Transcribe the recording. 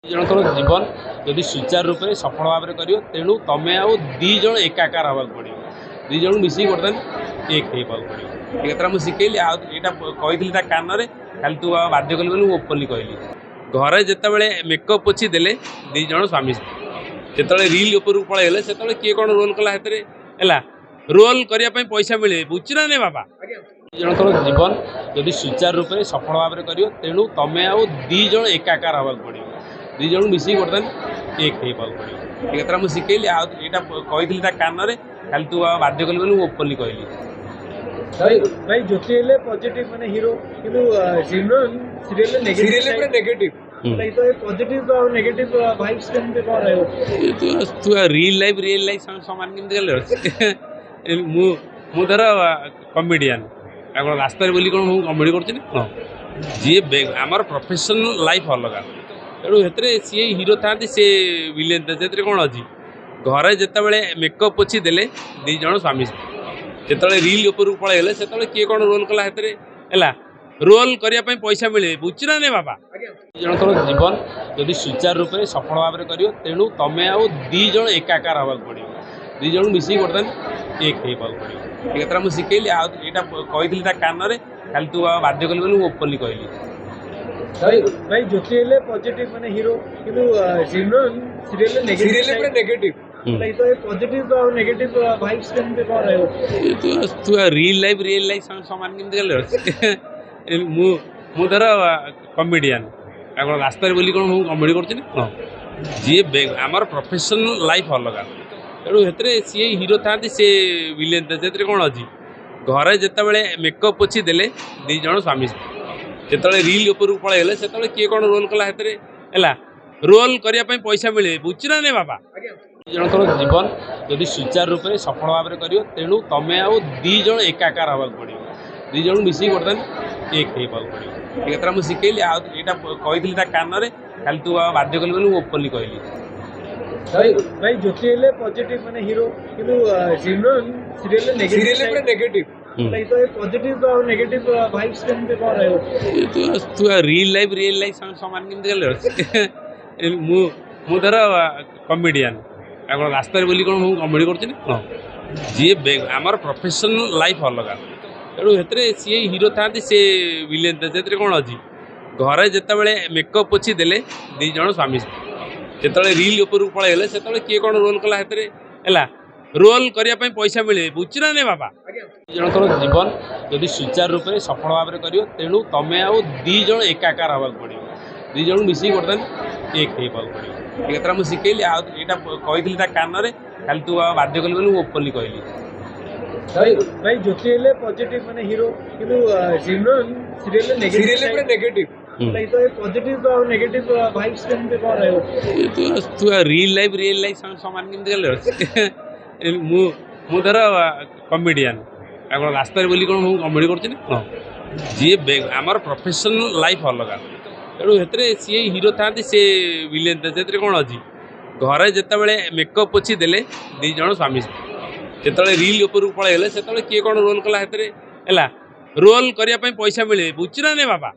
जनकर जीवन जदि सुचारू रूप से सफल भाव में कर तेणु तुम आउ दीज एकाकार हवा पड़ो दीज मिसिक बर्तमान एक हो पड़ो ये मुझे शिखेली आईटा कही कान में खाली तू बाध्य कल बोली ओपनली कहली घरे जिते मेकअप पोछी देले दीज स्वामी स्त्री जो रिल उपरକୁ पलैगले से किए कौन रोल कला है रोल करने पैसा मिले बुझुना नहीं बाबा जनकर जीवन जदि सुचारू रूप से सफल भाव में कर तेणु तुम आउ दीज एकाकार हवा पड़ो दीज मिसिक बर्तमान एक हो पड़ो ये मुझे शिखेली आईटा कही कान में खाली तू बाध्य कल बोली ओपनली कहली भाई ज्योति हेले पॉजिटिव माने हीरो किंतु सिमरन सीरियल नेगेटिव तो ये पॉजिटिव और नेगेटिव वाइब्स केमते कोन रहयो तू रियल लाइफ समान केमते गले मु धर कॉमेडियन आगो रास्ता बोली कौन मु कॉमेडी करछिन जी आमर प्रोफेशनल लाइफ अलग तेणु से सी हीरो था सी विलेन था कौन अच्छी घरे जिते मेकअप पोछी देले दीज स्वामी स्त्री जो रिल उपरକୁ पलैगले से किए कौन रोल कला है रोल करने पैसा मिले बुझुना नहीं बाबा जनकर जीवन जदि सुचारू रूप से सफल भाव में कर तेणु तुम आउ दीज एकाकार हवा पड़ो दीज मिसिक बर्तमान एक हो पड़ो ये मुझे शिखेली आईटा कही कान में खाली तू बाध्य कल बोली ओपनली कहली भाई ज्योति हेले पॉजिटिव माने हीरो किंतु सिमरन सीरियल नेगेटिव तो ये पॉजिटिव और नेगेटिव वाइब्स केमते कोन रहयो तू रियल लाइफ समान केमते गले मु धर कॉमेडियन आगो रास्ता बोली कौन मु कॉमेडी करछिन जी आमर प्रोफेशनल लाइफ अलग तेणु से सी हीरो था सी विलेन था कौन अच्छी घरे जिते मेकअप पोछी देले दीज स्वामी स्त्री जो रिल उपरକୁ पलैगले से किए कौन रोल कला है रोल करने पैसा मिले बुझुना नहीं बाबा जनकर जीवन जदि सुचारू रूप से सफल भाव में कर तेणु तुम आउ दीज एकाकार हवा पड़ो दीज मिसिक बर्तमान एक हो पड़ो ये मुझे शिखेली आईटा कही कान में खाली तू बाध्य कल बोली ओपनली कहली भाई ज्योति हेले पॉजिटिव माने हीरो किंतु सिमरन सीरियल नेगेटिव तो ये पॉजिटिव और नेगेटिव वाइब्स केमते कोन रहयो तू रियल लाइफ समान केमते गले मु धर कॉमेडियन आगो रास्ता बोली कौन मु कॉमेडी करछिन जी आमर प्रोफेशनल लाइफ अलग तेणु से सी हीरो था सी विलेन था कौन अच्छी घरे जिते मेकअप पोछी देले दीज स्वामी स्त्री जो रिल उपरକୁ पलैगले से किए कौन रोल कला है रोल करने पैसा मिले बुझुना नहीं बाबा जनकर जीवन जदि सुचारू रूप से सफल भाव में कर तेणु तुम आउ दीज एकाकार हवा पड़ो दीज मिसिक बर्तमान एक हो पड़ो ये मुझे शिखेली आईटा कही कान में खाली तू बाध्य कल बोली ओपनली कहली भाई ज्योति हेले पॉजिटिव माने हीरो किंतु सिमरन सीरियल नेगेटिव तो ये पॉजिटिव और नेगेटिव वाइब्स केमते कोन रहयो तू रियल लाइफ समान केमते गले मु धर कॉमेडियन आगो रास्ता बोली कौन मु कॉमेडी करछिन जी आमर प्रोफेशनल लाइफ अलग तेणु से सी हीरो था सी विलेन था कौन अच्छी घरे जिते मेकअप पोछी देले दीज स्वामी स्त्री जो रिल उपरକୁ पलैगले से किए कौन रोल कला है रोल करने पैसा मिले बुझुना नहीं बाबा।